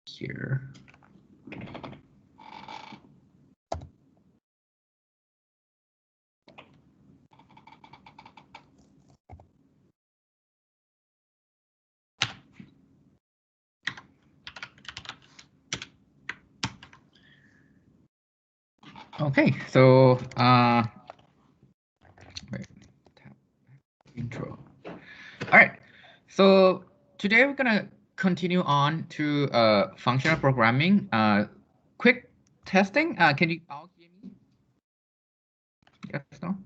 here. Okay, so wait, tap intro. All right, so today we're gonna continue on to functional programming. Quick testing. Can you all hear me? Yes, no?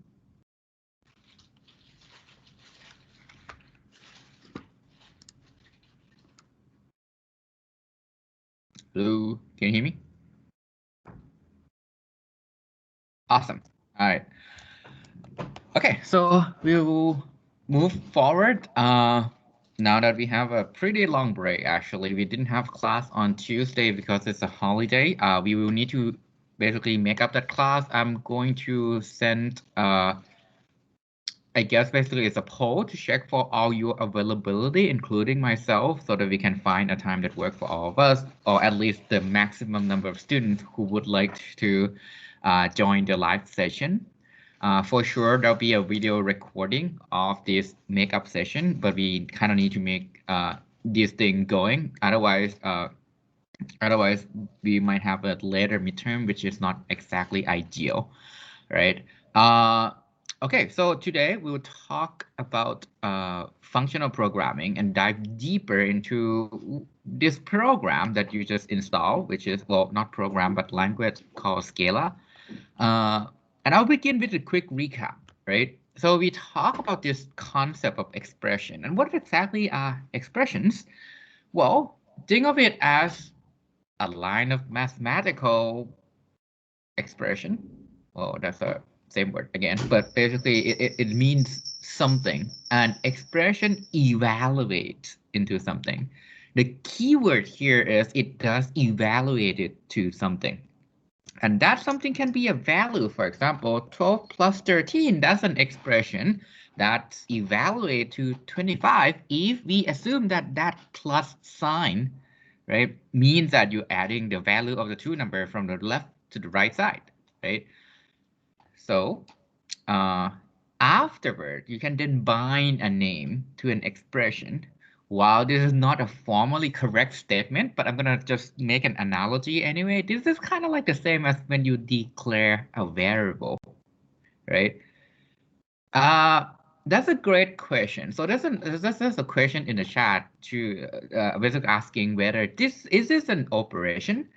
Hello, can you hear me? Awesome. All right. Okay, so we will move forward. Now that we have a pretty long break, actually, we didn't have class on Tuesday because it's a holiday. We will need to basically make up that class. I'm going to send, I guess basically it's a poll to check for all your availability, including myself, so that we can find a time that works for all of us, or at least the maximum number of students who would like to join the live session. For sure, there'll be a video recording of this makeup session, but we kind of need to make this thing going. Otherwise, we might have a later midterm, which is not exactly ideal, right? Okay, so today we'll talk about functional programming and dive deeper into this program that you just installed, which is, well, not program, but language called Scala. And I'll begin with a quick recap, right? So we talk about this concept of expression. And what exactly are expressions? Well, think of it as a line of mathematical expression. Well, that's the same word again, but basically it means something. An expression evaluates into something. The key word here is it does evaluate it to something. And that something can be a value. For example, 12 plus 13, that's an expression that's evaluated to 25 if we assume that that plus sign, right, means that you're adding the value of the two numbers from the left to the right side, right? So afterward, you can then bind a name to an expression. While this is not a formally correct statement, but I'm gonna just make an analogy anyway. This is kind of like the same as when you declare a variable, right? That's a great question. So there's a question in the chat to basically asking whether this is an operation.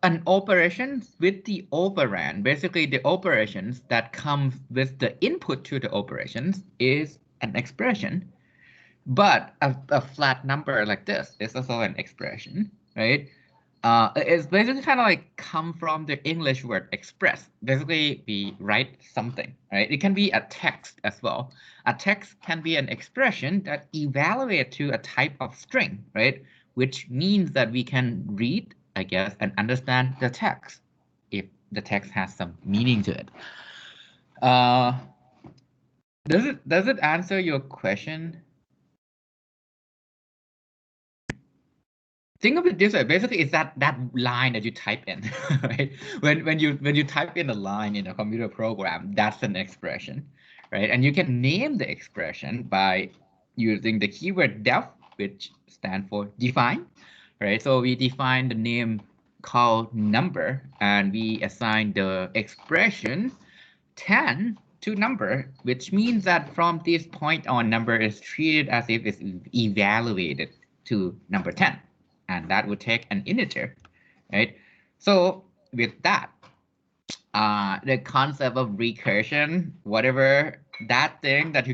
An operation with the operand, basically the operations that comes with the input to the operations is an expression, but a flat number like this is also an expression, right? It's basically kind of like come from the English word express. Basically, we write something, right? It can be a text as well. A text can be an expression that evaluates to a type of string, right? Which means that we can read, I guess, and understand the text if the text has some meaning to it. Does it answer your question? Think of it this way. Basically, it's that line that you type in, right? When you type in a line in a computer program, that's an expression, right? And you can name the expression by using the keyword def, which stands for define, right? So we define the name called number, and we assign the expression 10 to number, which means that from this point on, number is treated as if it's evaluated to number 10. And that would take an integer, right? So with that, the concept of recursion, whatever that thing that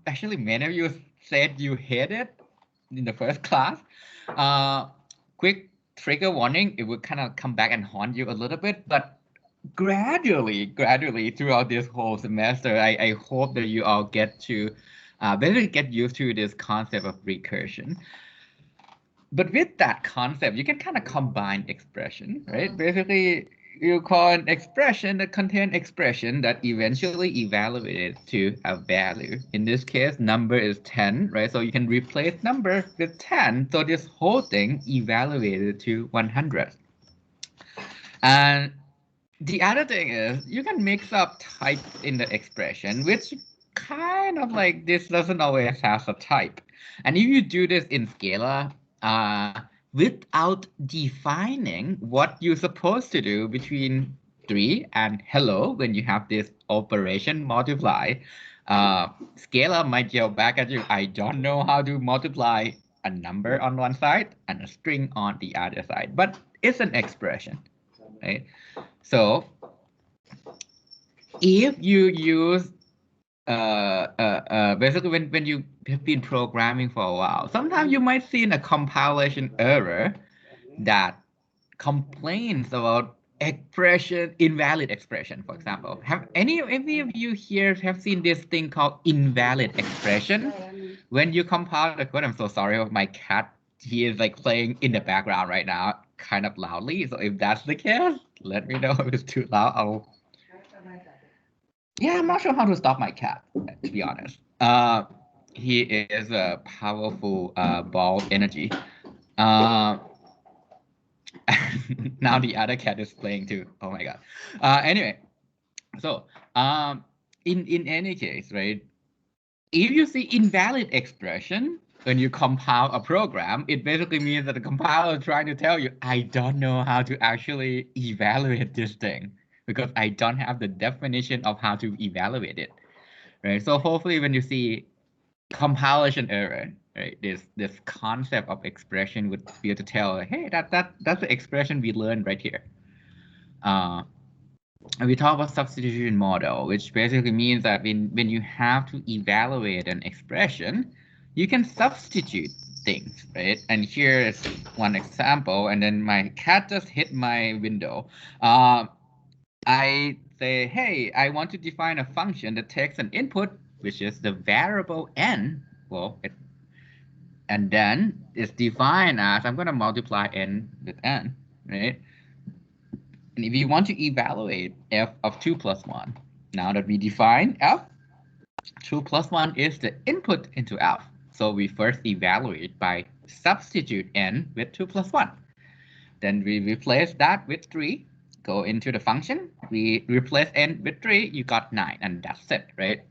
actually many of you said you hated in the first class, quick trigger warning, it would kind of come back and haunt you a little bit, but gradually throughout this whole semester, I hope that you all get to basically get used to this concept of recursion. But with that concept, you can kind of combine expression, right? Basically, you call an expression that contains expression that eventually evaluated to a value. In this case, number is 10, right? So you can replace number with 10. So this whole thing evaluated to 100. And the other thing is you can mix up types in the expression, which kind of like this doesn't always have a type. And if you do this in scalar, without defining what you're supposed to do between 3 and hello, when you have this operation multiply, scalar might yell back at you, I don't know how to multiply a number on one side and a string on the other side, but it's an expression, right? So if you use basically when you have been programming for a while, sometimes you might see a compilation error that complains about expression, invalid expression, for example. Have any of you here have seen this thing called invalid expression? When you compile the code, I'm so sorry, my cat, he is like playing in the background right now, kind of loudly. So if that's the case, let me know if it's too loud. Yeah, I'm not sure how to stop my cat, to be honest. He is a powerful ball energy. Now the other cat is playing too. Oh my god. Anyway, so in any case, right? If you see invalid expression when you compile a program, it basically means that the compiler is trying to tell you, I don't know how to actually evaluate this thing because I don't have the definition of how to evaluate it, right? So hopefully when you see compilation error, right, this concept of expression would be able to tell, hey, that's the expression we learned right here. And we talk about substitution model, which basically means that when you have to evaluate an expression, you can substitute things, right? And here's one example, and then my cat just hit my window. I say, hey, I want to define a function that takes an input, which is the variable n, and then it's defined as, I'm going to multiply n with n, right? And if you want to evaluate f of 2 plus 1, now that we define f, 2 plus 1 is the input into f. So we first evaluate by substitute n with 2 plus 1. Then we replace that with 3, go into the function, we replace n with 3, you got 9, and that's it, right?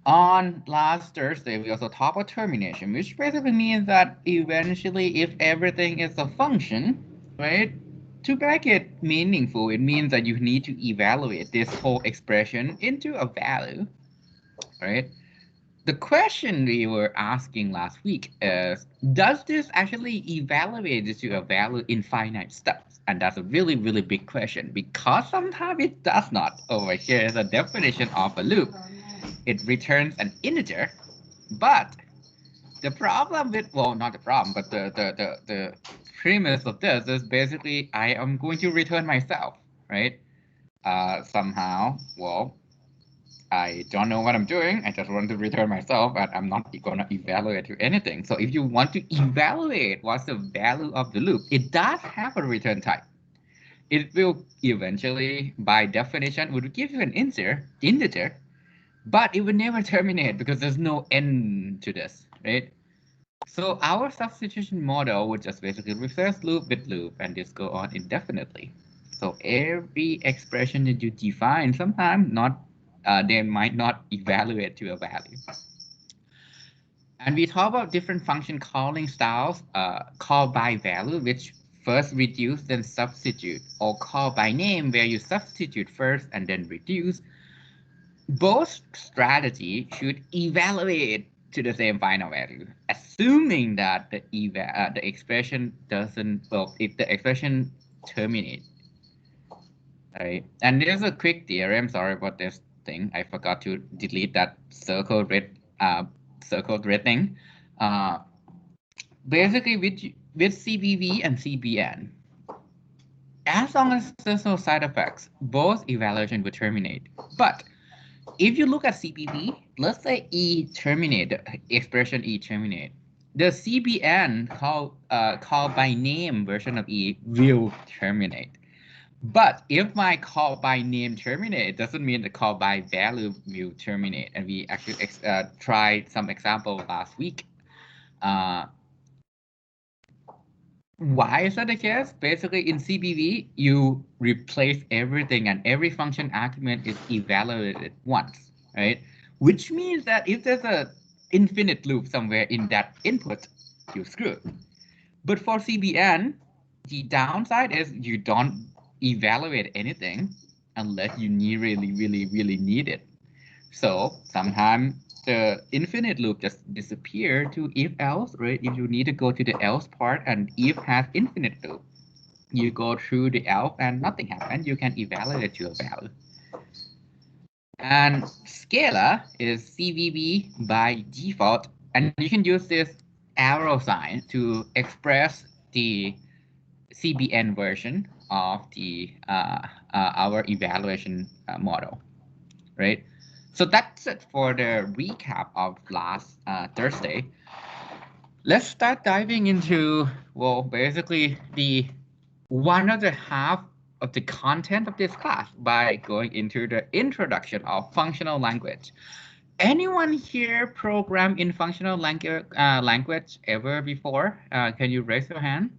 On last Thursday, we also talked about termination, which basically means that eventually if everything is a function, right, to make it meaningful, it means that you need to evaluate this whole expression into a value, right? The question we were asking last week is, does this actually evaluate this to a value in finite steps? And that's a really, really big question because sometimes it does not. Over here is a definition of a loop. It returns an integer, but the problem with, well, not the problem, but the premise of this is basically I am going to return myself, right? Somehow, well, I don't know what I'm doing. I just want to return myself, but I'm not going to evaluate anything. So if you want to evaluate what's the value of the loop, it does have a return type. It will eventually, by definition, would give you an integer, but it will never terminate because there's no end to this, right? So our substitution model would just basically reverse loop with loop and this go on indefinitely. So every expression that you define, sometimes they might not evaluate to a value. And we talk about different function calling styles, call by value, which first reduce, then substitute, or call by name, where you substitute first and then reduce. Both strategy should evaluate to the same final value, assuming that the expression doesn't, well, if the expression terminates. All right, and there's a quick theorem. Sorry about this thing. I forgot to delete that circled red thing. Basically, with CBV and CBN, as long as there's no side effects, both evaluation will terminate. But if you look at CBV, let's say E terminate, the expression E terminate, the CBN call by name version of E will terminate. But if my call by name terminate, it doesn't mean the call by value will terminate. And we actually tried some example last week. Why is that the case? Basically, in CBV, you replace everything and every function argument is evaluated once, right? Which means that if there's a infinite loop somewhere in that input, you're screwed. But for CBN, the downside is you don't evaluate anything unless you really need it. So sometimes the infinite loop just disappear to if else, right? If you need to go to the else part and if has infinite loop, you go through the else and nothing happens, you can evaluate your value. And scalar is CVB by default, and you can use this arrow sign to express the CBN version of the our evaluation model, right? So that's it for the recap of last Thursday. Let's start diving into, well, basically the one other half of the content of this class by going into the introduction of functional language. Anyone here program in functional language ever before? Can you raise your hand?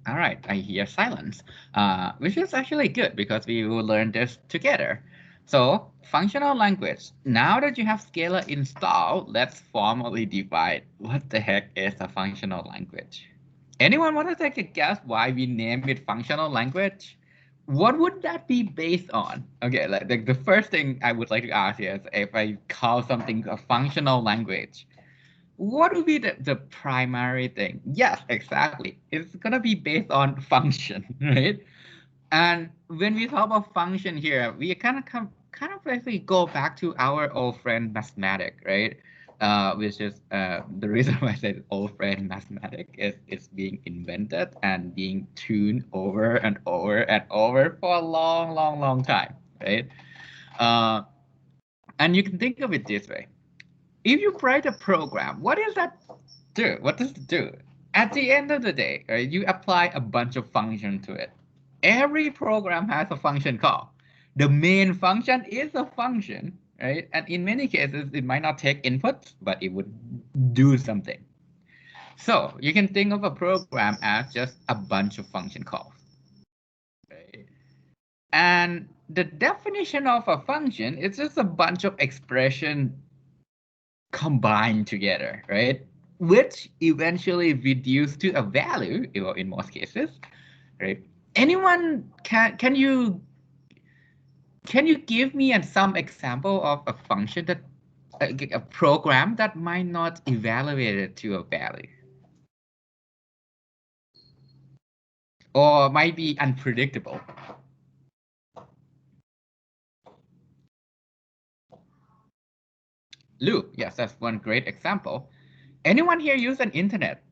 All right, I hear silence, which is actually good because we will learn this together. So functional language, now that you have Scala installed, let's formally define what the heck is a functional language. Anyone want to take a guess why we name it functional language? What would that be based on? Okay, like the first thing I would like to ask is if I call something a functional language, what would be the primary thing? Yes, exactly. It's going to be based on function, right? And when we talk about function here, we kind of basically go back to our old friend mathematics, right? Which is the reason why I said old friend mathematics is it's being invented and being tuned over and over and over for a long time, right? And you can think of it this way. If you write a program, what does that do? What does it do? At the end of the day, right, you apply a bunch of functions to it. Every program has a function call. The main function is a function, right? And in many cases, it might not take inputs, but it would do something. So you can think of a program as just a bunch of function calls. Right? And the definition of a function is just a bunch of expression combined together, right? Which eventually reduce to a value, in most cases, right? Anyone can you give me some example of a function that a program that might not evaluate it to a value, or might be unpredictable? Loop, yes, that's one great example. Anyone here use an internet?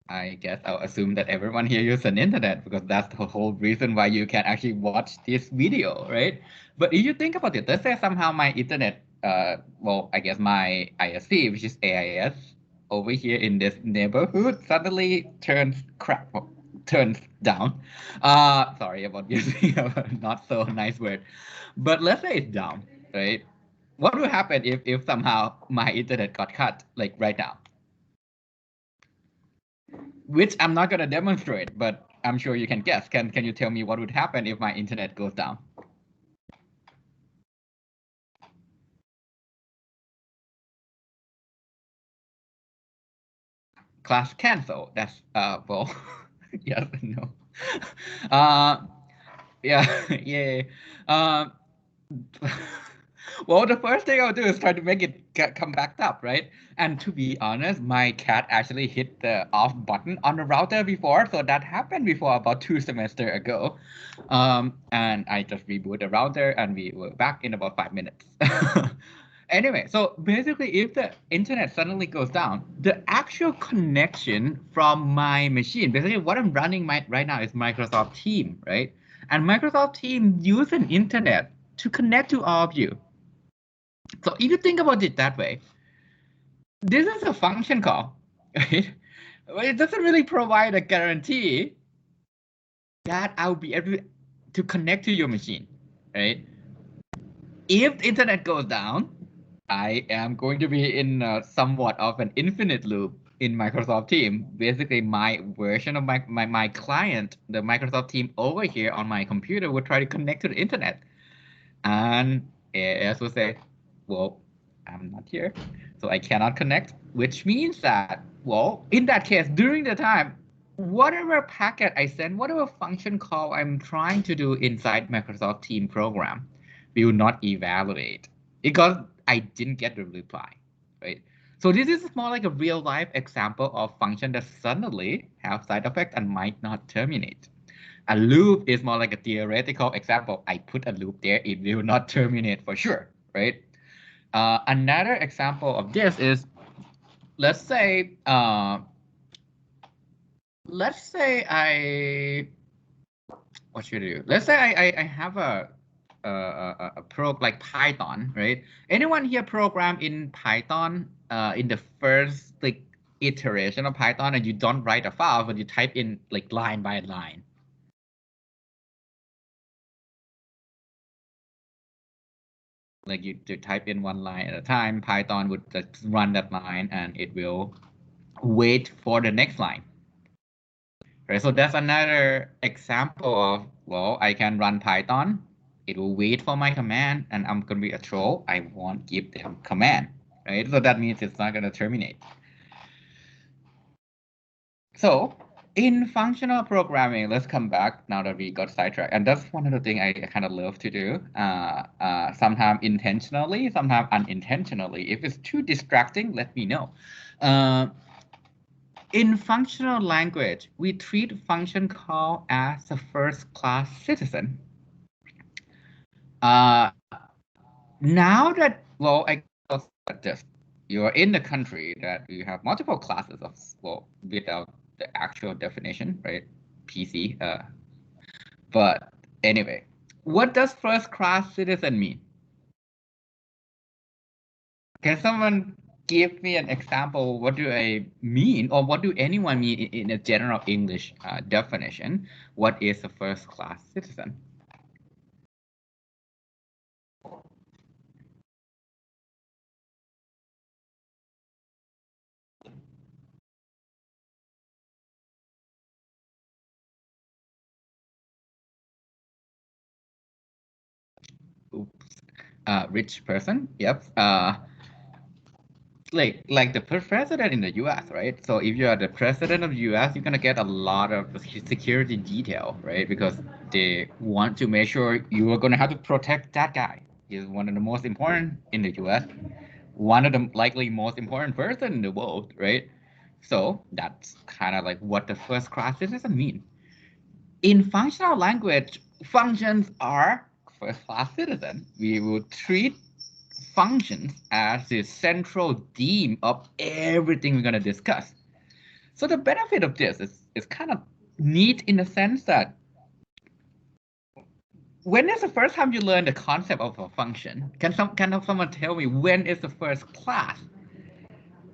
I guess I'll assume that everyone here uses an internet because that's the whole reason why you can actually watch this video, right? But if you think about it, let's say somehow my internet, well, I guess my ISP, which is AIS, over here in this neighborhood suddenly turns down. Sorry about using a not so nice word, but let's say it's down, right? What will happen if somehow my internet got cut, like right now? Which I'm not going to demonstrate, but I'm sure you can guess. Can you tell me what would happen if my internet goes down? Class cancel. That's well, yes and no. Yeah, yeah. Well, the first thing I'll do is try to make it come back up, right? And to be honest, my cat actually hit the off button on the router before, so that happened before about 2 semesters ago. And I just reboot the router and we were back in about 5 minutes. Anyway, so basically if the internet suddenly goes down, the actual connection from my machine, basically what I'm running right now is Microsoft Teams, right? And Microsoft Teams uses an internet to connect to all of you. So if you think about it that way, this is a function call, right? It doesn't really provide a guarantee that I'll be able to connect to your machine, right? If the internet goes down, I am going to be in somewhat of an infinite loop in Microsoft Teams. Basically, my version of my client, the Microsoft Teams over here on my computer, would try to connect to the internet. And AS will say, well, I'm not here, so I cannot connect, which means that, well, in that case, during the time, whatever packet I send, whatever function call I'm trying to do inside Microsoft Teams program will not evaluate because I didn't get the reply, right? So this is more like a real life example of function that suddenly have side effects and might not terminate. A loop is more like a theoretical example. I put a loop there, it will not terminate for sure, right? Another example of this is, let's say what should I do? Let's say I have a program like Python, right? Anyone here program in Python in the first like iteration of Python, and you don't write a file, but you type in like line by line? Like you type in one line at a time, Python would just run that line and it will wait for the next line. Right, so that's another example of, well, I can run Python. It will wait for my command, and I'm going to be a troll. I won't give them command, right? So that means it's not going to terminate. So in functional programming, let's come back now that we got sidetracked. And that's one of the things I kind of love to do, sometimes intentionally, sometimes unintentionally. If it's too distracting, let me know. In functional language, we treat function call as a first-class citizen. Now that, well, I just you're in the country that you have multiple classes of, well, without the actual definition, right? PC. But anyway, what does first-class citizen mean? Can someone give me an example? What do I mean, or what do anyone mean in a general English definition? What is a first-class citizen? Oops. Rich person. Yep. Like the president in the U.S., right? So if you are the president of the U.S., you're gonna get a lot of security detail, right? Because they want to make sure you are gonna have to protect that guy. He's one of the most important in the U.S., one of the likely most important person in the world, right? So that's kind of like what the first class citizen mean. In functional language, functions are first class citizen. We will treat functions as the central theme of everything we're going to discuss. So the benefit of this is kind of neat in the sense that when is the first time you learn the concept of a function? Can someone tell me when is the first class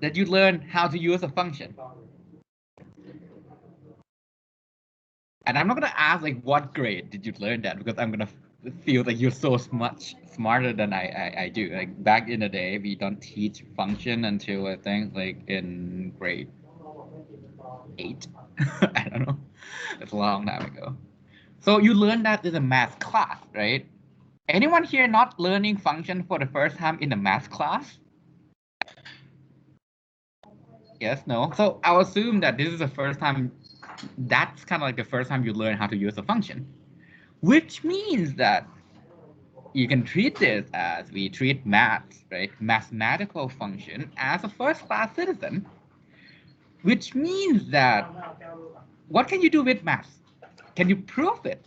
that you learn how to use a function? And I'm not going to ask like what grade did you learn that, because I'm going to feel like you're so much smarter than I do. Like back in the day, we don't teach function until I think like in grade 8. I don't know. It's a long time ago. So you learned that in a math class, right? Anyone here not learning function for the first time in a math class? Yes, no. So I'll assume that this is the first time, that's kind of like the first time you learn how to use a function, which means that you can treat this as we treat math, right? Mathematical function as a first-class citizen, which means that what can you do with math? Can you prove it?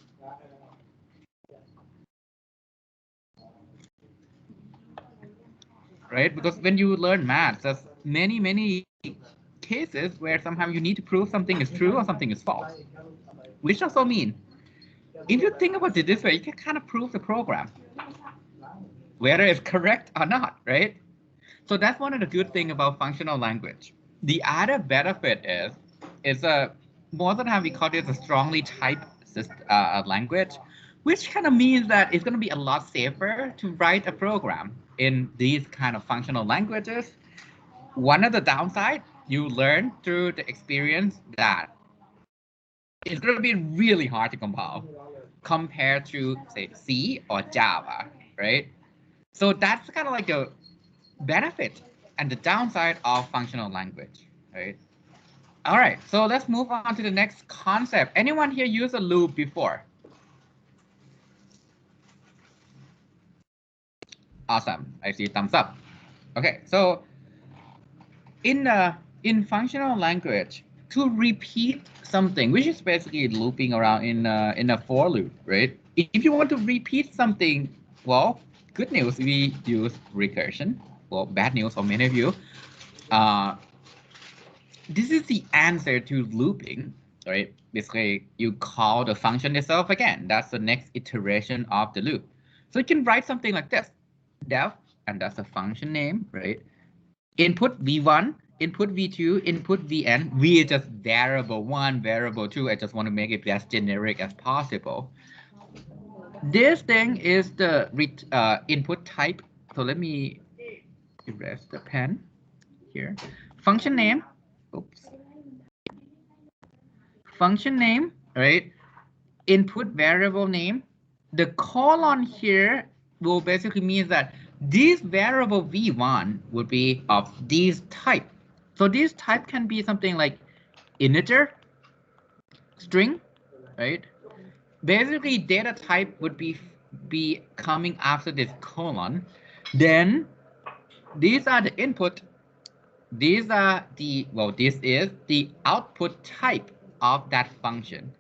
Right? Because when you learn math, there's many cases where sometimes you need to prove something is true or something is false, which also means if you think about it this way, you can kind of prove the program, whether it's correct or not, right? So that's one of the good things about functional language. The other benefit is most of the time we call this a strongly typed language, which kind of means that it's going to be a lot safer to write a program in these kind of functional languages. One of the downside, you learn through the experience that it's going to be really hard to compile compared to, say, C or Java, right? So that's kind of like a benefit and the downside of functional language, right? All right, so let's move on to the next concept. Anyone here use a loop before? Awesome, I see thumbs up. Okay, so in functional language, to repeat something, which is basically looping around in a for loop, right? If you want to repeat something, well, good news, we use recursion. Well, bad news for many of you. This is the answer to looping, right? Basically, you call the function itself again. That's the next iteration of the loop. So you can write something like this, def, and that's a function name, right? Input v1, input v2, input vn. V is just variable 1, variable 2. I just want to make it as generic as possible. This thing is the input type. So let me erase the pen here. Function name. Oops. Function name, right? Input variable name. The colon here will basically mean that this variable v1 would be of this type. So this type can be something like integer, string, right? Basically, data type would be coming after this colon. Then these are the input. These are the, well, this is the output type of that function.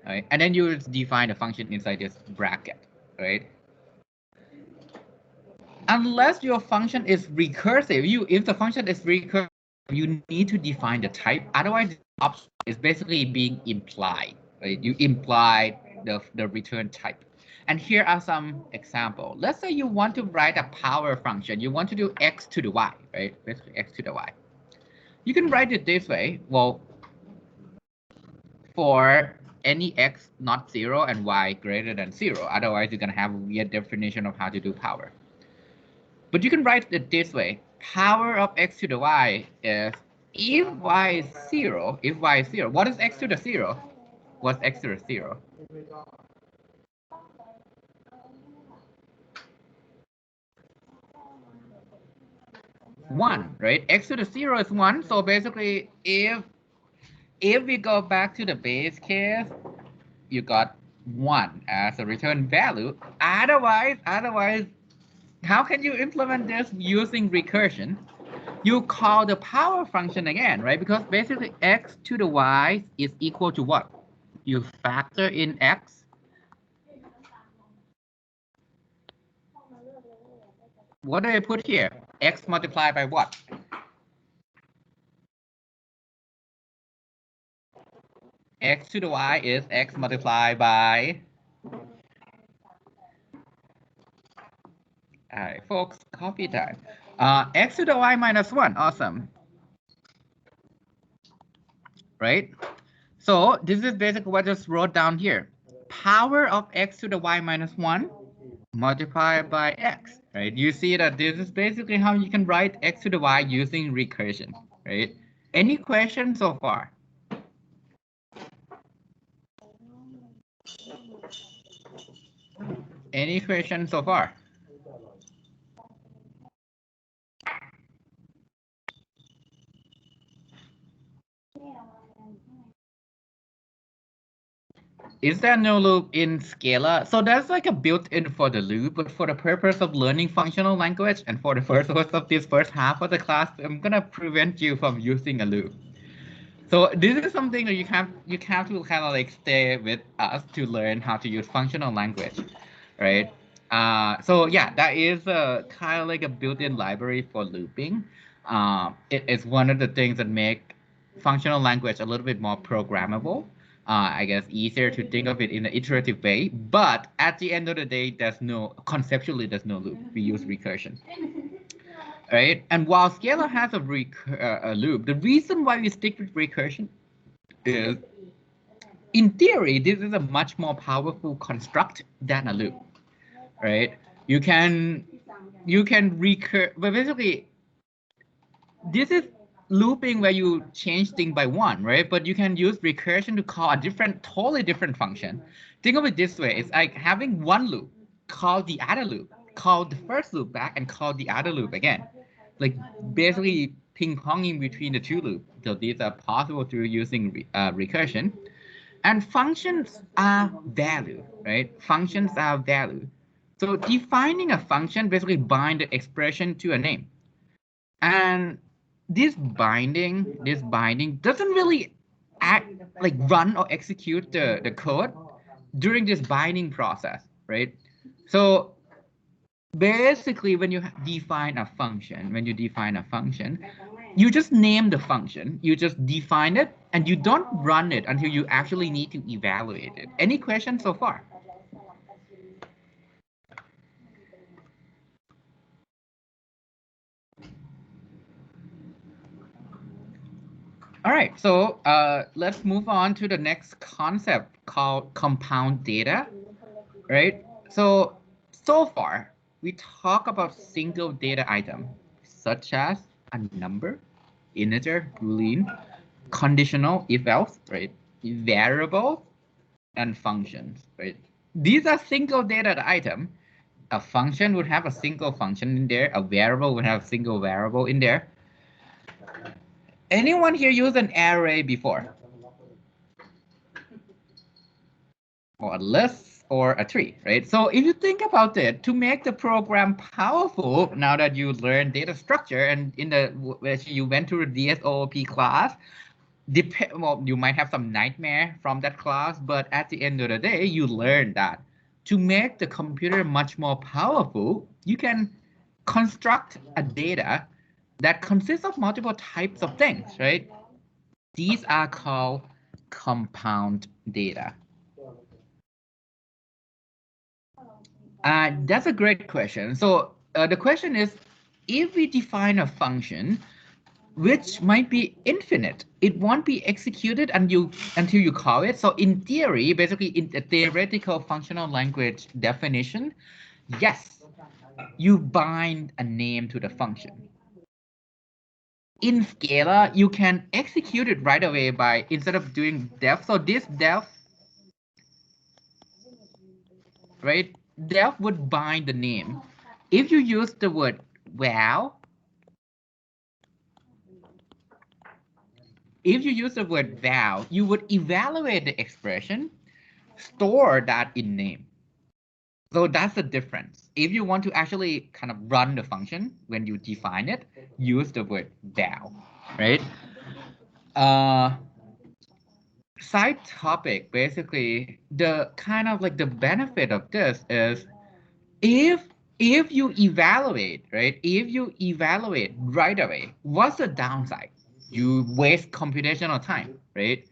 Right? And then you define a function inside this bracket, right? Unless your function is recursive, if the function is recursive, you need to define the type. Otherwise, the option is basically being implied, right? You imply the return type. And here are some examples. Let's say you want to write a power function. You want to do x to the y, right? Basically x to the y. You can write it this way. Well, for any x not 0 and y greater than 0. Otherwise, you're going to have a weird definition of how to do power. But you can write it this way. Power of x to the y is if y is 0, if y is 0. What is x to the 0? What's x to the 0? One, right? X to the 0 is 1. So basically, if we go back to the base case, you got 1 as a return value. Otherwise, how can you implement this using recursion? You call the power function again, right? Because basically x to the y is equal to what? You factor in x. What do I put here? X multiplied by what? X to the y is x multiplied by... All right, folks, coffee time. X to the y minus 1, awesome. Right? So this is basically what I just wrote down here. Power of x to the y minus 1 multiplied by x, right? You see that this is basically how you can write x to the y using recursion, right? Any questions so far? Any questions so far? Is there no loop in Scala? So that's like a built-in for the loop, but for the purpose of learning functional language and for the purpose of this first half of the class, I'm gonna prevent you from using a loop. So this is something that you have to kind of like stay with us to learn how to use functional language, right? So yeah, that is kind of like a built-in library for looping. It is one of the things that make functional language a little bit more programmable. I guess easier to think of it in an iterative way, but at the end of the day, conceptually, there's no loop. We use recursion, right? And while scalar has a loop, the reason why we stick with recursion is, in theory, this is a much more powerful construct than a loop, right? You can recur, but basically, this is looping where you change thing by one, right? But you can use recursion to call a totally different function. Think of it this way: it's like having one loop, call the other loop, call the first loop back, and call the other loop again. Like basically ping-ponging between the two loops. So these are possible through using recursion. And functions are value, right? Functions are value. So defining a function basically binds the expression to a name. And this binding doesn't really run or execute the code during this binding process, right? So basically, when you define a function, you just name the function, you just define it, and you don't run it until you actually need to evaluate it. Any questions so far? All right, so let's move on to the next concept called compound data, right? So far, we talk about single data item, such as a number, integer, boolean, conditional, if else, right? Variable, and functions, right? These are single data item. A function would have a single function in there. A variable would have a single variable in there. Anyone here use an array before? Or a list or a tree, right? So if you think about it, to make the program powerful, now that you learn data structure and you went through the DSOOP class, well, you might have some nightmare from that class, but at the end of the day, you learn that to make the computer much more powerful, you can construct a data that consists of multiple types of things, right? These are called compound data. That's a great question. So the question is, if we define a function which might be infinite, it won't be executed until you call it. So in theory, basically in the theoretical functional language definition, yes, you bind a name to the function. In Scala, you can execute it right away by, instead of doing def. So this def, right? Def would bind the name. If you use the word val, you would evaluate the expression, store that in name. So that's the difference. If you want to actually kind of run the function when you define it, use the word val, right? Side topic, basically, the kind of like the benefit of this is if you evaluate, right? If you evaluate right away, what's the downside? You waste computational time, right?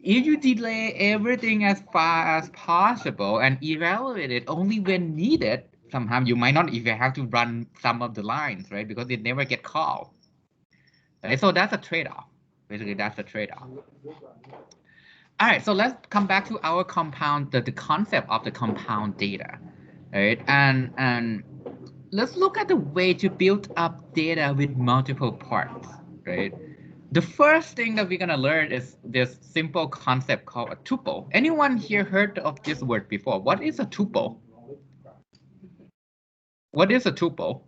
If you delay everything as far as possible and evaluate it only when needed, sometimes you might not even have to run some of the lines, right? Because it never get called. Right? So that's a trade-off. Basically, that's a trade-off. All right, so let's come back to our compound, the concept of the compound data, right? And let's look at the way to build up data with multiple parts, right? The first thing that we're gonna learn is this simple concept called a tuple. Anyone here heard of this word before? What is a tuple? What is a tuple?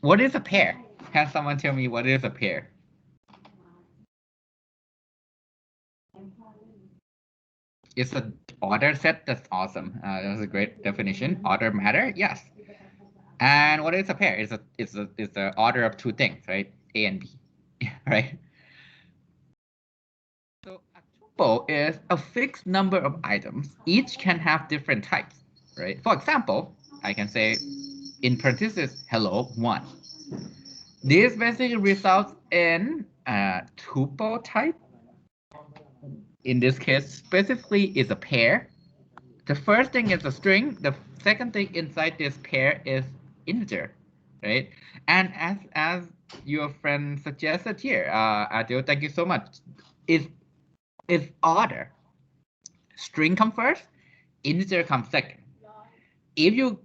What is a pair? Can someone tell me what is a pair? It's an order set. That's awesome. That's a great definition. Order matter, yes. And what is a pair? It's the order of two things, right? A and B, right? So a tuple is a fixed number of items. Each can have different types, right? For example, I can say in parentheses, hello, 1. This basically results in a tuple type. In this case, specifically is a pair. The first thing is a string. The second thing inside this pair is integer, right? And as your friend suggested here, Adil, thank you so much. Is order. String comes first, integer comes second. If you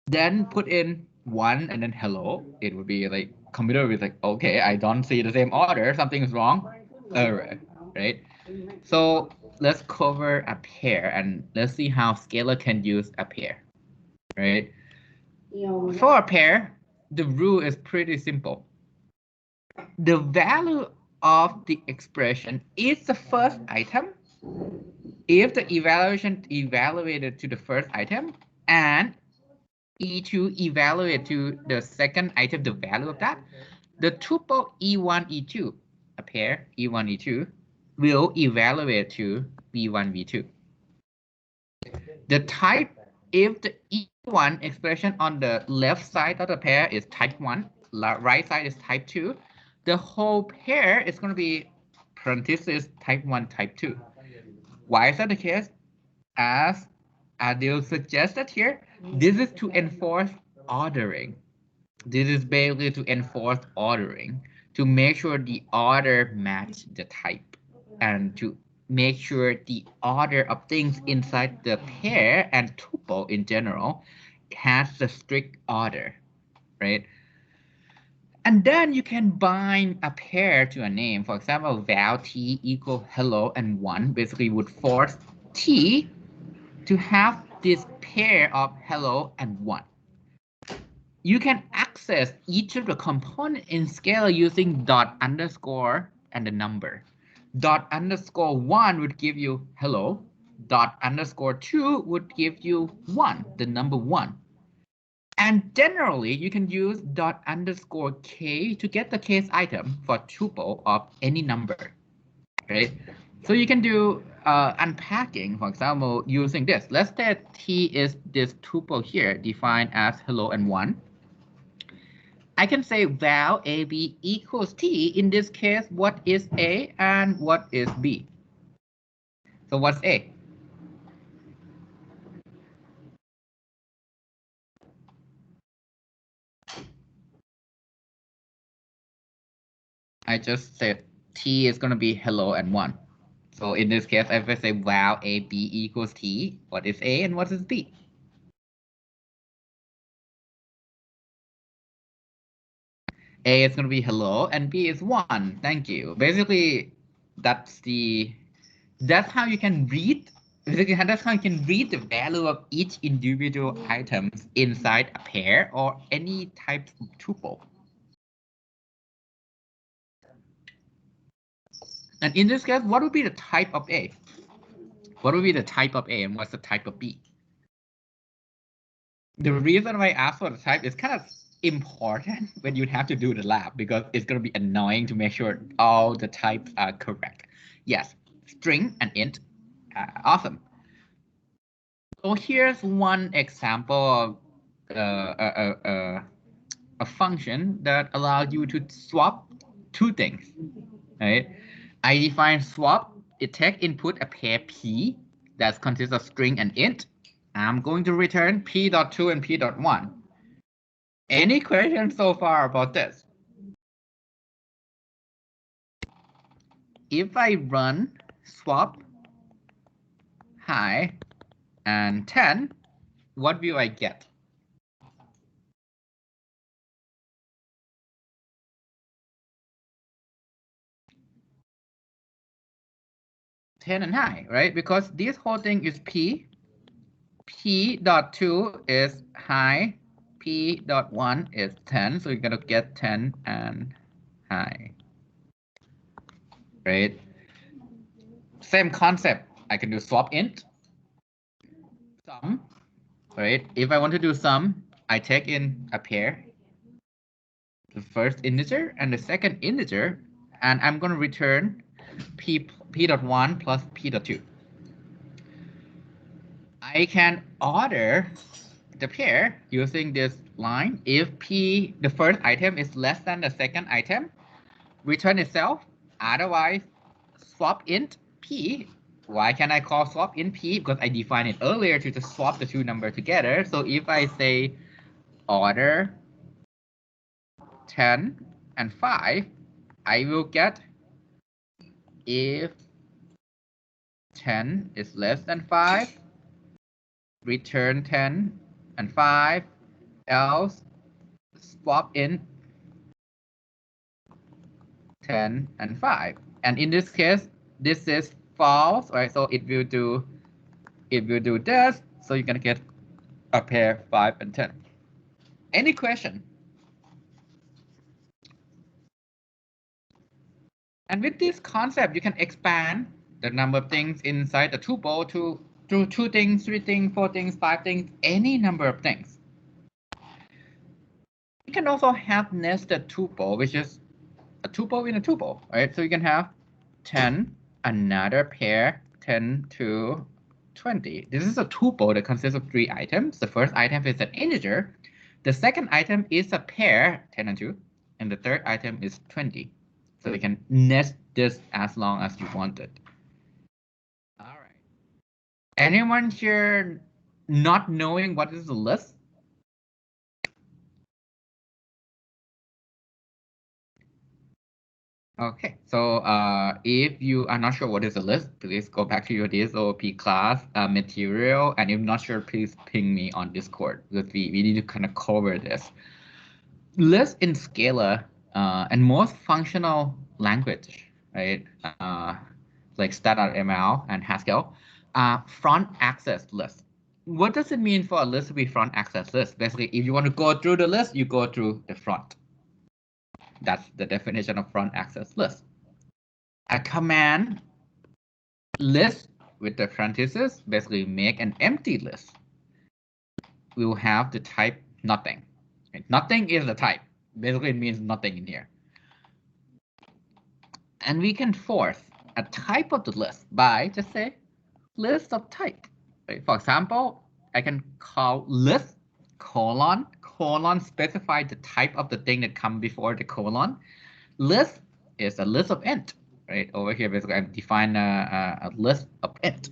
then put in 1 and then hello, it would be like computer will be like, okay, I don't see the same order, something is wrong, error, right? So let's cover a pair and let's see how scalar can use a pair, right? For a pair, the rule is pretty simple. The value of the expression is the first item if the evaluation evaluated to the first item and E2 evaluate to the second item the value of that, the tuple E1, E2, a pair E1, E2, will evaluate to V1, V2. The type, if the E1 expression on the left side of the pair is type 1, right side is type 2, the whole pair is going to be parenthesis type 1, type 2. Why is that the case? As Adil suggested here, this is to enforce ordering. This is basically to enforce ordering, to make sure the order match the type, and to make sure the order of things inside the pair and tuple in general has the strict order, right? And then you can bind a pair to a name. For example, val t equal hello and 1 basically would force t to have this pair of hello and 1. You can access each of the components in Scala using dot underscore and the number. Dot underscore 1 would give you hello. Dot underscore 2 would give you 1, the number 1. And generally, you can use dot underscore k to get the case item for tuple of any number, right? So you can do unpacking, for example, using this. Let's say t is this tuple here defined as hello and 1. I can say val AB equals t. In this case, what is A and what is B? So what's A? I just said t is going to be hello and 1. So in this case, if I say val AB equals t, what is A and what is B? A is going to be hello and B is 1. Thank you. Basically, that's how you can read. Basically, that's how you can read the value of each individual item inside a pair or any type of tuple. And in this case, what would be the type of A? What would be the type of A and what's the type of B? The reason why I ask for the type is kind of important when you have to do the lab because it's going to be annoying to make sure all the types are correct. Yes, string and int. Awesome. So here's one example of a function that allows you to swap two things, right? I define swap. It takes input a pair p that consists of string and int. I'm going to return p.2 and p.1. Any questions so far about this? If I run swap high and 10, what will I get? 10 and high, right? Because this whole thing is p. P.2 is high. P.1 is 10. So you're going to get 10 and high, right? Same concept. I can do swap int, sum, right? If I want to do sum, I take in a pair, the first integer and the second integer, and I'm going to return p.1 plus p.2. I can order the pair using this line. If P, the first item, is less than the second item, return itself. Otherwise, swap int P. Why can I call swap int P? Because I defined it earlier to just swap the two numbers together. So if I say order 10 and 5, I will get if 10 is less than 5, return 10 and 5, else swap in 10 and 5. And in this case, this is false, right? So it will do this. So you're gonna get a pair 5 and 10. Any question? And with this concept, you can expand the number of things inside the tuple to 2 things, 3 things, 4 things, 5 things, any number of things. You can also have nested tuple, which is a tuple in a tuple, right? So you can have 10, another pair, 10 to 20. This is a tuple that consists of 3 items. The first item is an integer. The second item is a pair, 10 and 2. And the third item is 20. So you can nest this as long as you want it. All right. Anyone here not knowing what is a list? Okay, so if you are not sure what is a list, please go back to your DSOP class material. And if not sure, please ping me on Discord because we need to kind of cover this. List in Scala and most functional language, right? Like Start.ml and Haskell, front access list. What does it mean for a list to be front access list? Basically, if you want to go through the list, you go through the front. That's the definition of front access list. A command list with the parentheses basically make an empty list. We'll have the type nothing. Nothing is the type. Basically, it means nothing in here. And we can force a type of the list by just say list of type. Right? For example, I can call list colon specify the type of the thing that comes before the colon. List is a list of int, right? Over here, basically, I've defined a list of int.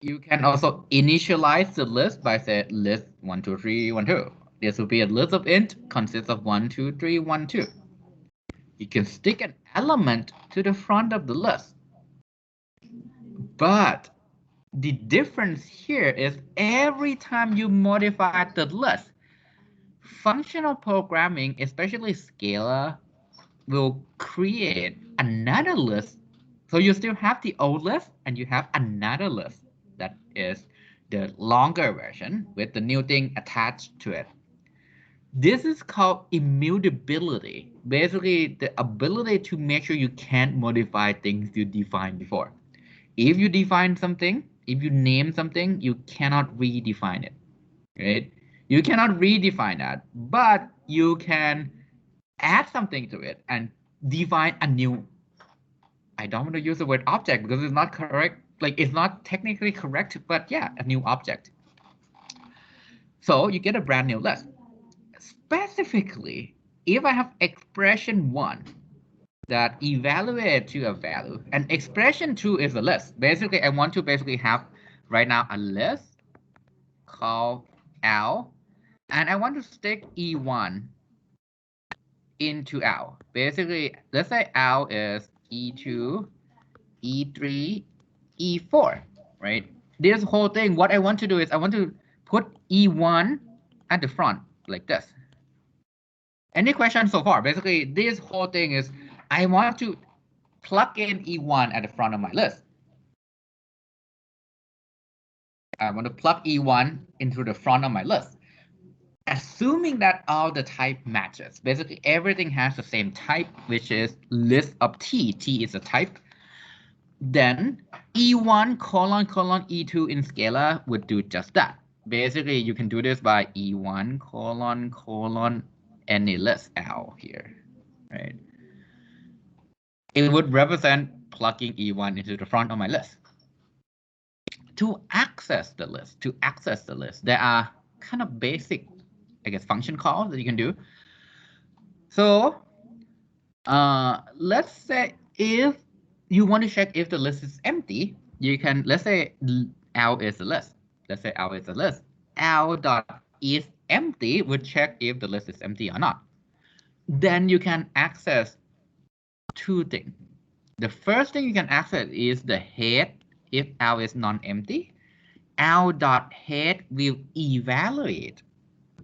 You can also initialize the list by say list 1, 2, 3, 1, 2. This will be a list of int consists of 1, 2, 3, 1, 2. You can stick an element to the front of the list. But the difference here is every time you modify the list, functional programming, especially Scala, will create another list. So you still have the old list and you have another list that is the longer version with the new thing attached to it. This is called immutability. Basically, the ability to make sure you can't modify things you defined before. If you define something, if you name something, you cannot redefine it, right? You cannot redefine that, but you can add something to it and define a new, I don't want to use the word object because it's not correct. Like it's not technically correct, but yeah, a new object. So you get a brand new list. Specifically, if I have expression 1 that evaluate to a value, and expression 2 is a list. Basically, I want to have right now a list called L, and I want to stick E1 into L. Basically, let's say L is E2, E3, E4, right? This whole thing, what I want to do is I want to put E1 at the front like this. Any questions so far? Basically, this whole thing is I want to plug in E1 at the front of my list. I want to plug E1 into the front of my list. Assuming that all the type matches, basically everything has the same type, which is list of T. T is a type. Then E1 colon E2 in Scala would do just that. Basically, you can do this by E1 colon any list L here, right? It would represent plugging E1 into the front of my list. To access the list, there are kind of basic, I guess, function calls that you can do. So let's say if you want to check if the list is empty, you can, let's say L is a list. Let's say L is a list. L dot is empty would check if the list is empty or not. Then you can access two things. The first thing you can access is the head if L is non-empty. L dot head will evaluate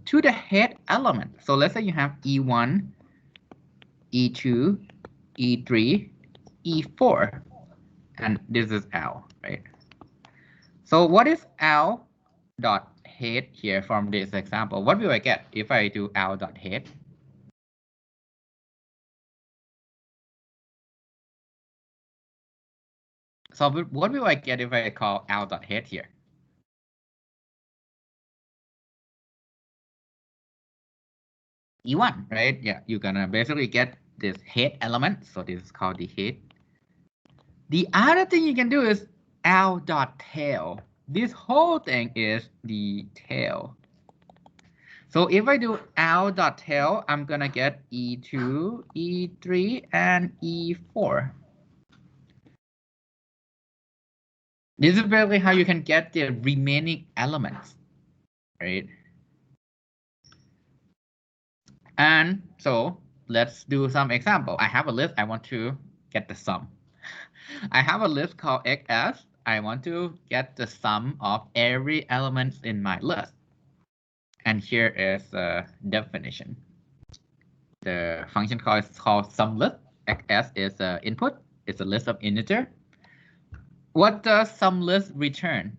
to the head element. So let's say you have E1, E2, E3, E4, and this is L, right? So what is L dot head here from this example? What will I get if I do L dot head? So what will I get if I call L dot head here? E1, right? Yeah, you're gonna basically get this head element. So this is called the head. The other thing you can do is L dot tail. This whole thing is the tail. So if I do L dot tail, I'm gonna get E2, E3, and E4. This is basically how you can get the remaining elements, right? And so let's do some example. I have a list. I want to get the sum. I have a list called XS. I want to get the sum of every element in my list. And here is a definition. The function call is called SumList. XS is an input. It's a list of integer. What does SumList return?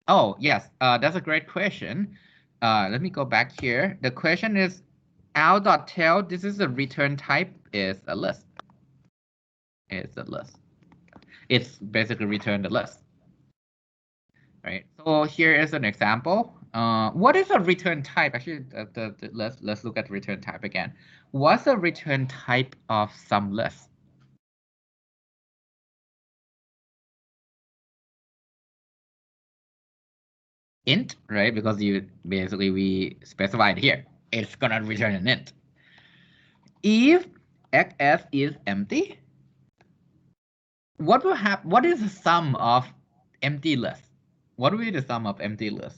Oh, yes, that's a great question. Let me go back here. The question is L.tail. This is the return type is a list. It's a list. It's basically return the list. Right. So here is an example. What is a return type? Actually, let's look at return type again. What's the return type of SumList? Int, right? Because you basically we specified here, it's gonna return an int. If XS is empty, what will happen? What is the sum of empty list? What will be the sum of empty list?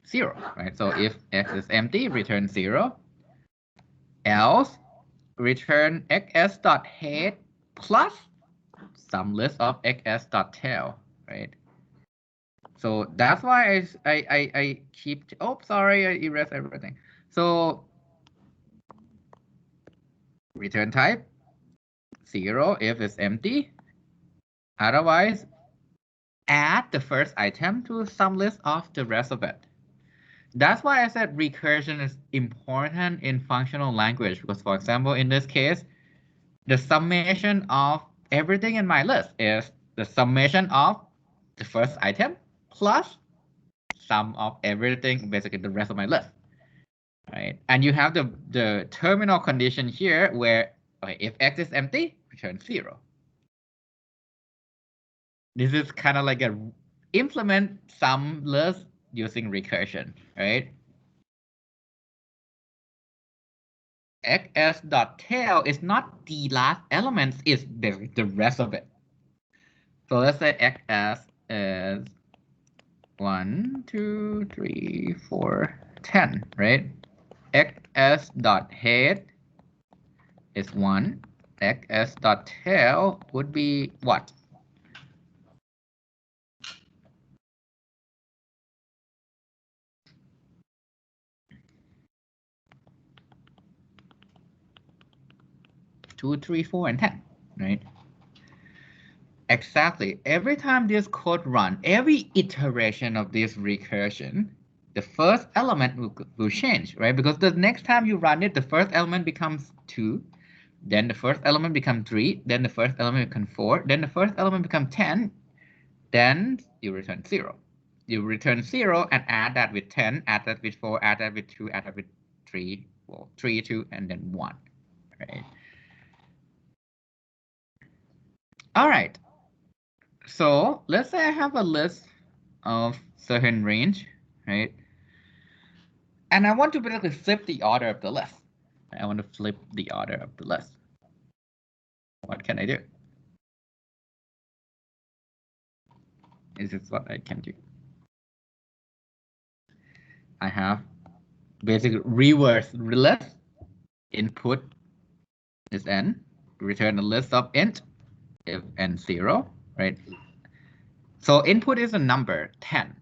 0, right? So if X is empty, return 0. Else, return XS.head plus some list of XS.tail, right? So that's why I keep, oh, sorry, I erased everything. So return type 0 if it's empty. Otherwise, add the first item to some list of the rest of it. That's why I said recursion is important in functional language, because for example, in this case, the summation of everything in my list is the summation of the first item plus sum of everything, basically the rest of my list, right? And you have the terminal condition here where, okay, if X is empty, return 0. This is kind of like a implement some list using recursion, right? XS.tail is not the last element, it's the rest of it. So let's say XS is 1, 2, 3, 4, 10, right? XS.head is 1. XS.tail would be what? Two, 3, 4, and 10, right? Exactly. Every time this code runs, every iteration of this recursion, the first element will change, right? Because the next time you run it, the first element becomes 2, then the first element becomes 3, then the first element becomes 4, then the first element becomes 10, then you return 0. You return 0 and add that with 10, add that with 4, add that with 2, add that with 3, well, 3, 2, and then 1, right? All right. So let's say I have a list of certain range, right? And I want to basically flip the order of the list. I want to flip the order of the list. What can I do? This is what I can do. I have basically reverse list. Input is n. Return a list of int if n 0, right? So input is a number 10.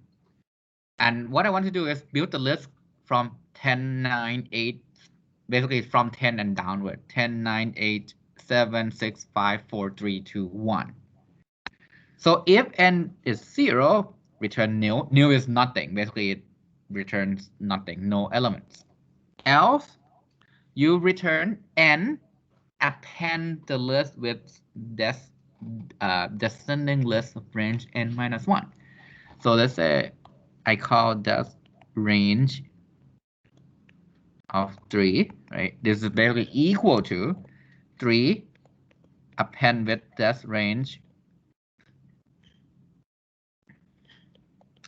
And what I want to do is build the list from 10, 9, 8, basically from 10 and downward. 10, 9, 8, 7, 6, 5, 4, 3, 2, 1. So if n is 0, return nil. Nil is nothing. Basically, it returns nothing, no elements. Else, you return n, append the list with this descending list of range n minus 1. So let's say I call this range of 3, right? This is basically equal to 3 append with this range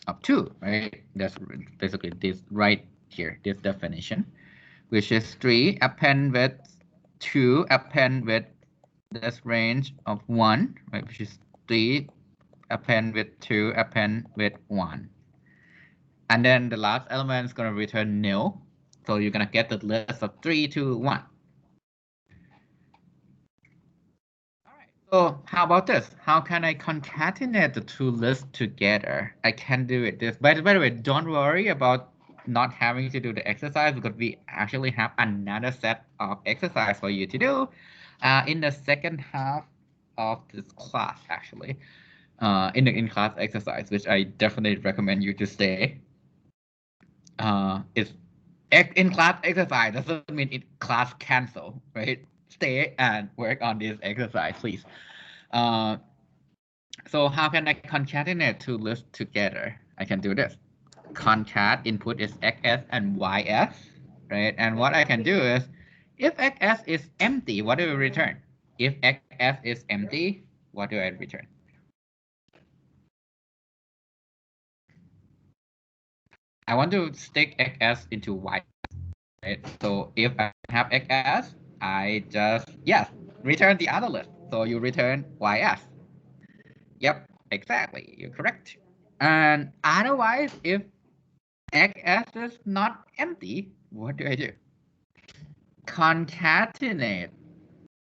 of 2, right? That's basically this right here, this definition, which is 3 append with 2 append with this range of 1, right? Which is 3 append with 2 append with 1. And then the last element is going to return nil. So you're going to get the list of 3, 2, 1. All right. So how about this? How can I concatenate the two lists together? I can do it this. By the way, don't worry about not having to do the exercise because we actually have another set of exercise for you to do in the second half of this class, actually, in the in-class exercise, which I definitely recommend you to stay. It's in-class exercise doesn't mean class cancel, right? Stay and work on this exercise, please. So how can I concatenate two lists together? I can do this. Concat input is xs and ys, right? And what I can do is, if xs is empty, what do we return? If xs is empty, what do I return? I want to stick xs into y, right? So if I have xs, I just, yes, return the other list. So you return ys. Yep, exactly, you're correct. And otherwise, if xs is not empty, what do I do? Concatenate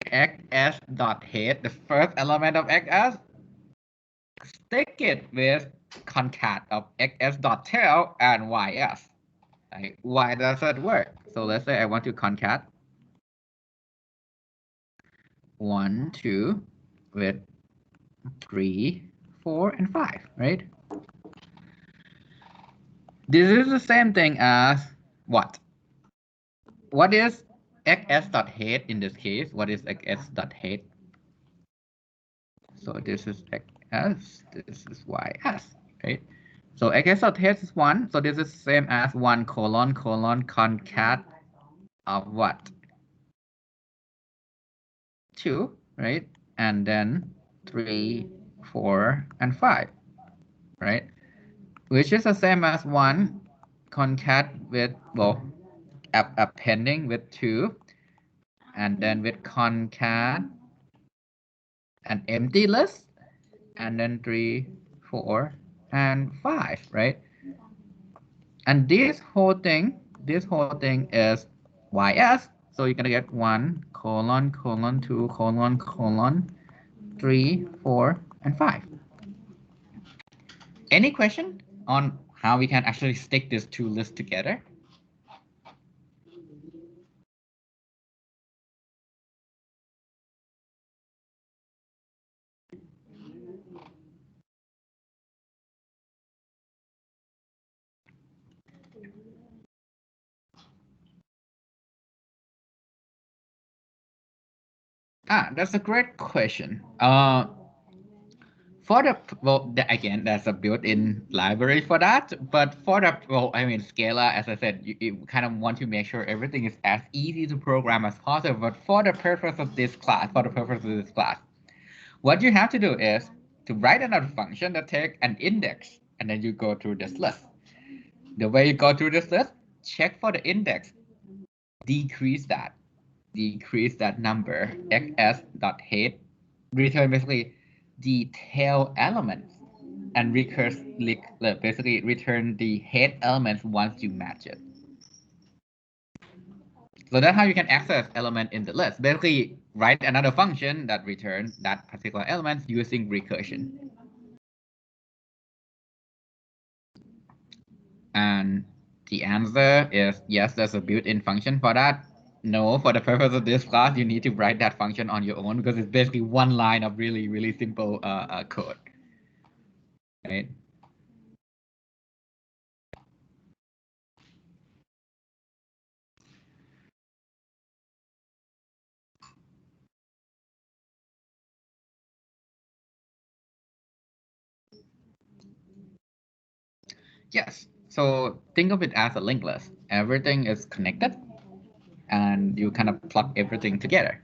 xs dot head, the first element of xs, stick it with concat of xs dot tail and ys. Right? Why does that work? So let's say I want to concat 1, 2 with 3, 4, and 5, right? This is the same thing as what? What is xs.head in this case? What is xs.head? So this is xs, this is ys, right? So xs.head is 1. So this is same as 1 colon concat of what? 2, right? And then 3, 4, and 5, right? Which is the same as 1 concat with, well, appending with 2, and then with concat an empty list, and then 3, 4, and 5, right? And this whole thing is ys. So you're gonna get 1 colon 2 colon 3, 4, and 5. Any question on how we can actually stick these two lists together? That's a great question. For the, well, again, there's a built-in library for that. But for the, well, I mean, Scala, as I said, you kind of want to make sure everything is as easy to program as possible. But for the purpose of this class, what you have to do is to write another function that takes an index and then you go through this list. The way you go through this list, check for the index, decrease that number, xs.head, return basically the tail elements, and basically return the head elements once you match it. So that's how you can access element in the list. Basically, write another function that returns that particular element using recursion. And the answer is yes, there's a built-in function for that. No, for the purpose of this class, you need to write that function on your own because it's basically one line of really, really simple code, right? Yes, so think of it as a linked list. Everything is connected, and you kind of plug everything together.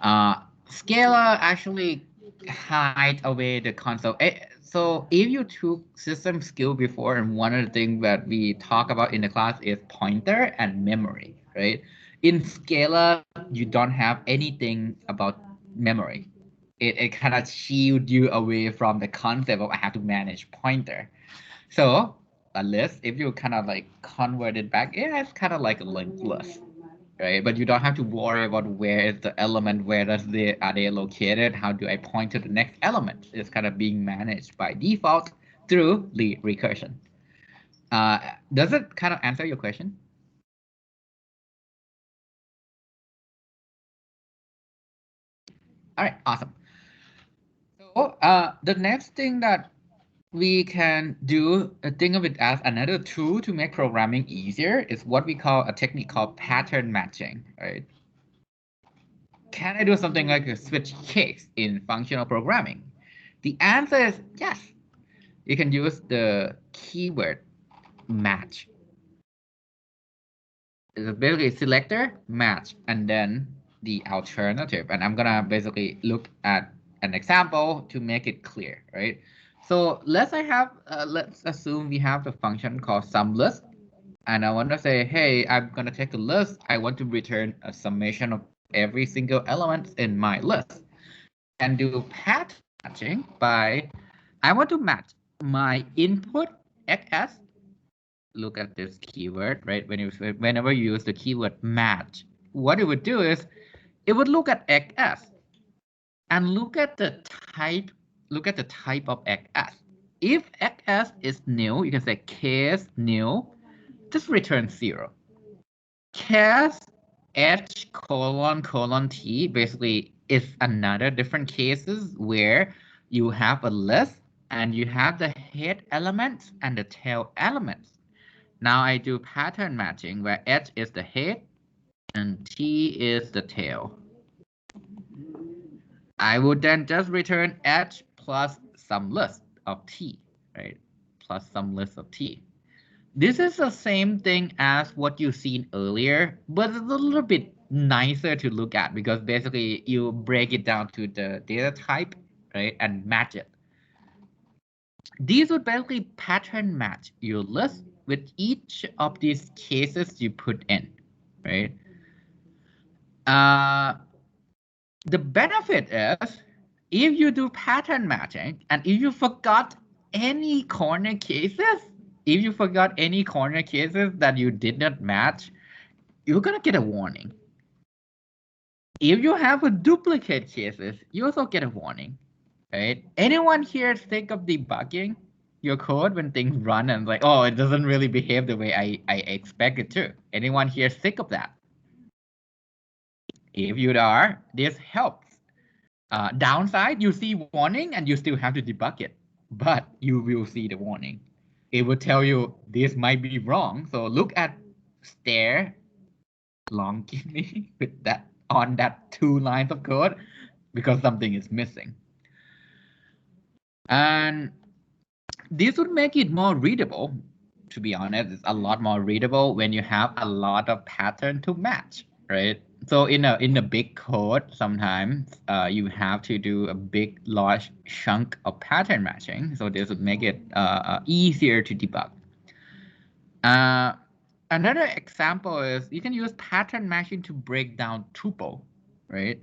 Scalar actually hide away the concept. So if you took system skill before, and one of the things that we talk about in the class is pointer and memory, right? In Scalar, you don't have anything about memory. It kind of shield you away from the concept of I have to manage pointer. So a list, if you kind of like convert it back, it's kind of like a linked list, right? But you don't have to worry about where is the element, are they located, how do I point to the next element? It's kind of being managed by default through the recursion. Does it kind of answer your question? All right, awesome. So the next thing that we can do, think of it as another tool to make programming easier, is what we call a technique called pattern matching, right? Can I do something like a switch case in functional programming? The answer is yes. You can use the keyword match. It's basically selector, match, and then the alternative. And I'm gonna basically look at an example to make it clear, right? So let's assume we have the function called SumList, and I want to say, hey, I'm gonna take a list. I want to return a summation of every single element in my list, and do pattern matching by I want to match my input xs. Look at this keyword, right? Whenever you use the keyword match, what it would do is it would look at xs and look at the type of xs. If xs is nil, you can say case nil, just return 0. Case h::t basically is another different cases where you have a list and you have the head elements and the tail elements. Now I do pattern matching where h is the head and t is the tail. I would then just return h plus some list of t, right? Plus some list of t. This is the same thing as what you've seen earlier, but it's a little bit nicer to look at because basically you break it down to the data type, right, and match it. These would basically pattern match your list with each of these cases you put in, right? The benefit is if you do pattern matching and if you forgot any corner cases, that you did not match, you're gonna get a warning. If you have a duplicate cases, you also get a warning, right? Anyone here think of debugging your code when things run and like, oh, it doesn't really behave the way I expect it to? Anyone here think of that? If you are, this helps. Downside, you see warning and you still have to debug it, but you will see the warning. It will tell you this might be wrong. So look at stare longingly with that on that 2 lines of code because something is missing. And this would make it more readable. To be honest, it's a lot more readable when you have a lot of pattern to match, right? So in a big code, sometimes you have to do a big large chunk of pattern matching. So this would make it easier to debug. Another example is you can use pattern matching to break down tuple, right?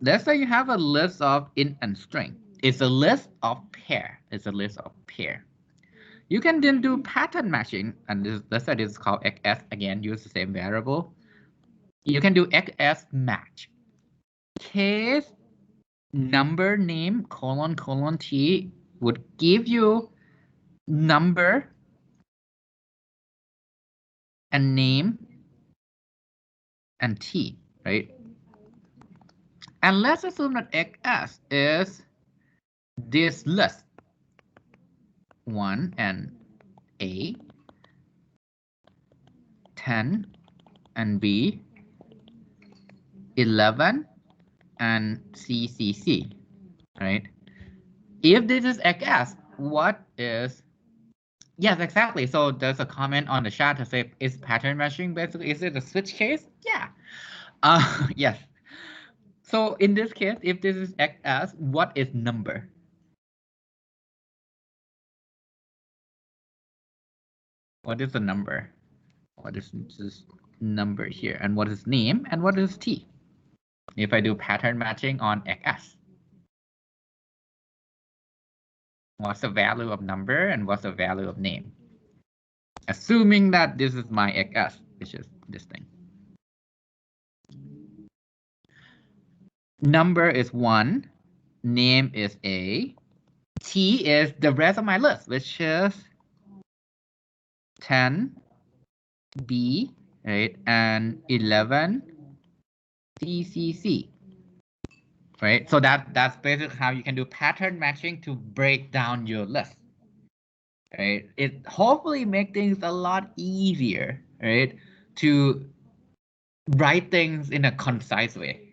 Let's say you have a list of int and string. It's a list of pair. It's a list of pair. You can then do pattern matching, and let's say this is called xs. Again, use the same variable. You can do xs match. Case number name : t would give you number and name and t, right? And let's assume that xs is this list 1 and a, 10 and b, 11 and c, right? If this is xs, what is... Yes, exactly. So there's a comment on the chat to say, is pattern matching basically, is it a switch case? Yeah. Yes. So in this case, if this is xs, what is number? What is the number? What is this number here? And what is name? And what is t? If I do pattern matching on xs, what's the value of number and what's the value of name? Assuming that this is my xs, which is this thing. Number is 1, name is a, t is the rest of my list, which is 10, b, right, and 11, c, right? So that's basically how you can do pattern matching to break down your list, right? It hopefully makes things a lot easier, right, to write things in a concise way.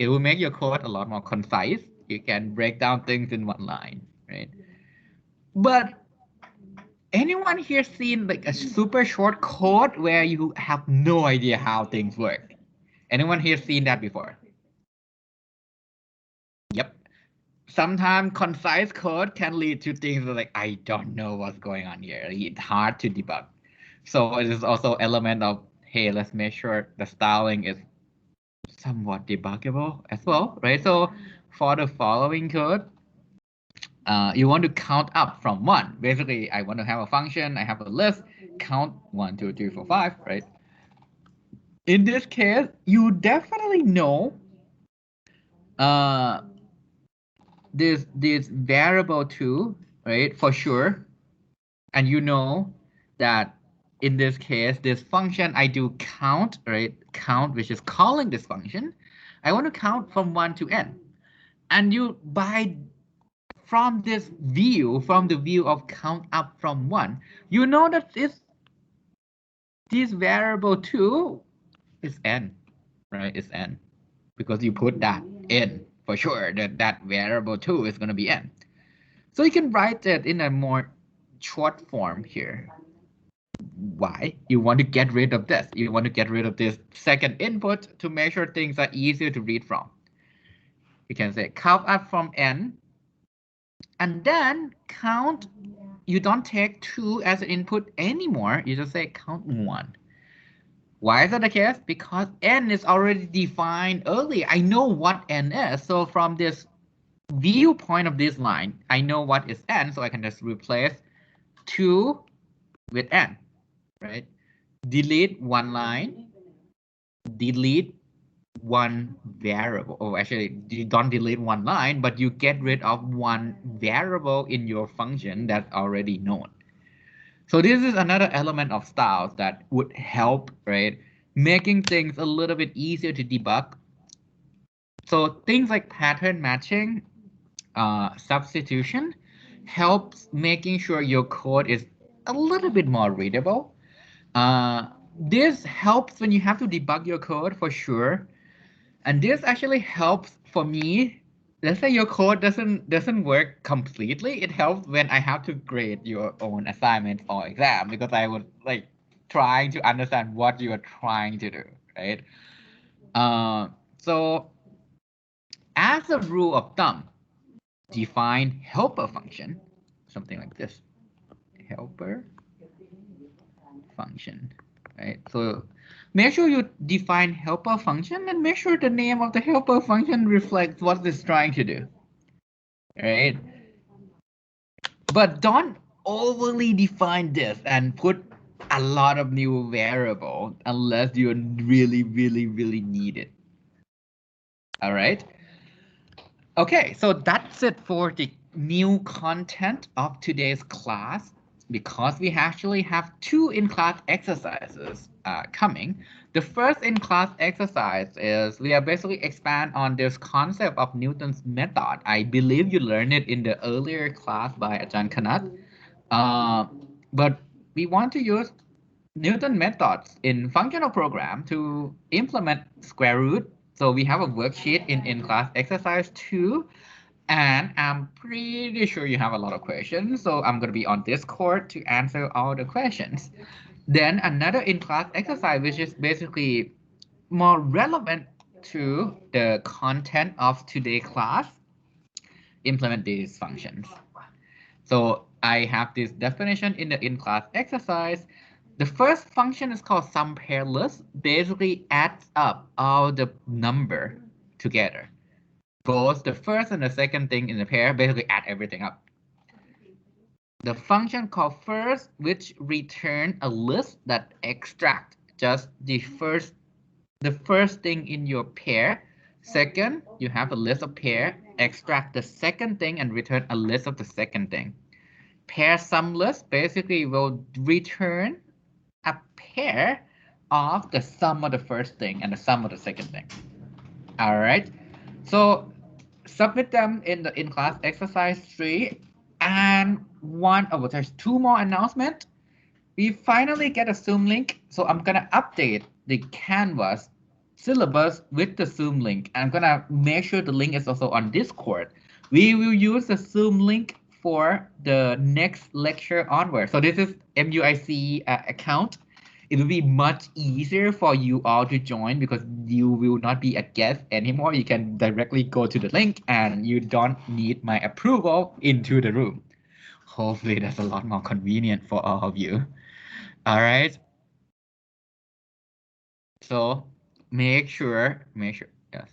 It will make your code a lot more concise. You can break down things in one line, right? But anyone here seen like a super short code where you have no idea how things work? Anyone here seen that before? Yep. Sometimes concise code can lead to things like, I don't know what's going on here. It's hard to debug. So it is also element of, hey, let's make sure the styling is somewhat debuggable as well, right? So for the following code, you want to count up from 1. Basically, I want to have a function, I have a list, count 1, 2, 3, 4, 5, right? In this case, you definitely know this variable 2, right, for sure. And you know that in this case, this function, I do count, right? Count, which is calling this function. I want to count from 1 to n. And you, from this view, from the view of count up from 1, you know that this variable 2 is n, right? Is n, because you put that in for sure, that variable 2 is going to be n. So you can write it in a more short form here. Why? You want to get rid of this. You want to get rid of this second input to make sure things are easier to read from. You can say count up from n, and then count. You don't take 2 as an input anymore. You just say count 1. Why is that the case? Because n is already defined early. I know what n is. So from this viewpoint of this line, I know what is n. So I can just replace 2 with n, right? Delete one line, delete one variable. Oh, actually, you don't delete one line, but you get rid of one variable in your function that's already known. So this is another element of styles that would help, right, making things a little bit easier to debug. So things like pattern matching, substitution, helps making sure your code is a little bit more readable. This helps when you have to debug your code for sure. And this actually helps for me. Let's say your code doesn't work completely. It helps when I have to grade your own assignment or exam, because I would like trying to understand what you are trying to do, right? So as a rule of thumb, define helper function, something like this, helper function, right? So make sure you define helper function and make sure the name of the helper function reflects what it's trying to do, right? But don't overly define this and put a lot of new variable unless you really, really, really need it. All right. Okay, so that's it for the new content of today's class. Because we actually have two in-class exercises coming. The first in-class exercise is we are basically expand on this concept of Newton's method. I believe you learned it in the earlier class by Ajahn Kanat. But we want to use Newton methods in functional program to implement square root. So we have a worksheet in class exercise 2. And I'm pretty sure you have a lot of questions. So I'm going to be on Discord to answer all the questions. Then another in-class exercise, which is basically more relevant to the content of today's class, implement these functions. So I have this definition in the in-class exercise. The first function is called sum pairless, basically adds up all the number together. Both the first and the second thing in the pair basically add everything up. The function called first, which return a list that extract just the first thing in your pair. Second, you have a list of pair, extract the second thing and return a list of the second thing. Pair sum list basically will return a pair of the sum of the first thing and the sum of the second thing. All right, so submit them in the in-class exercise 3. And there's 2 more announcements. We finally get a Zoom link, so I'm gonna update the Canvas syllabus with the Zoom link. I'm gonna make sure the link is also on Discord. We will use the Zoom link for the next lecture onward. So this is MUIC account. It will be much easier for you all to join because you will not be a guest anymore. You can directly go to the link and you don't need my approval into the room. Hopefully that's a lot more convenient for all of you. All right. So make sure, yes.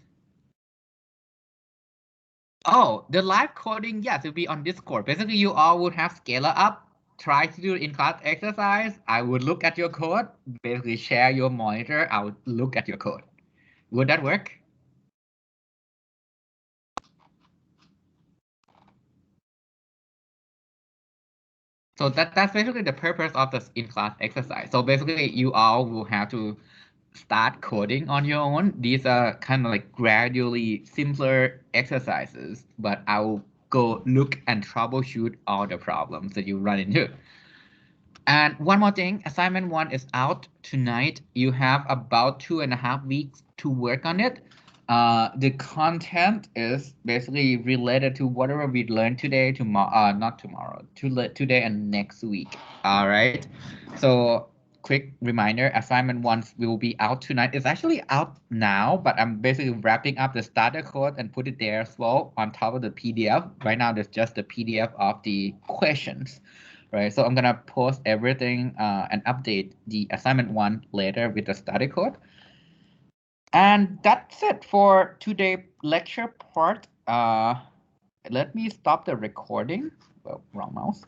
Oh, the live coding, yes, it will be on Discord. Basically, you all would have scalar up. Try to do in-class exercise. I would look at your code, basically share your monitor. I would look at your code. Would that work? So that's basically the purpose of this in-class exercise. So basically, you all will have to start coding on your own. These are kind of like gradually simpler exercises, but I'll go look and troubleshoot all the problems that you run into. And one more thing, assignment 1 is out tonight. You have about 2.5 weeks to work on it. The content is basically related to whatever we learned today, not tomorrow, today and next week. All right. So quick reminder, assignment 1 will be out tonight. It's actually out now, but I'm basically wrapping up the starter code and put it there as well on top of the PDF. Right now, there's just the PDF of the questions. Right, so I'm gonna post everything and update the assignment 1 later with the study code. And that's it for today's lecture part. Let me stop the recording. Well, wrong mouse.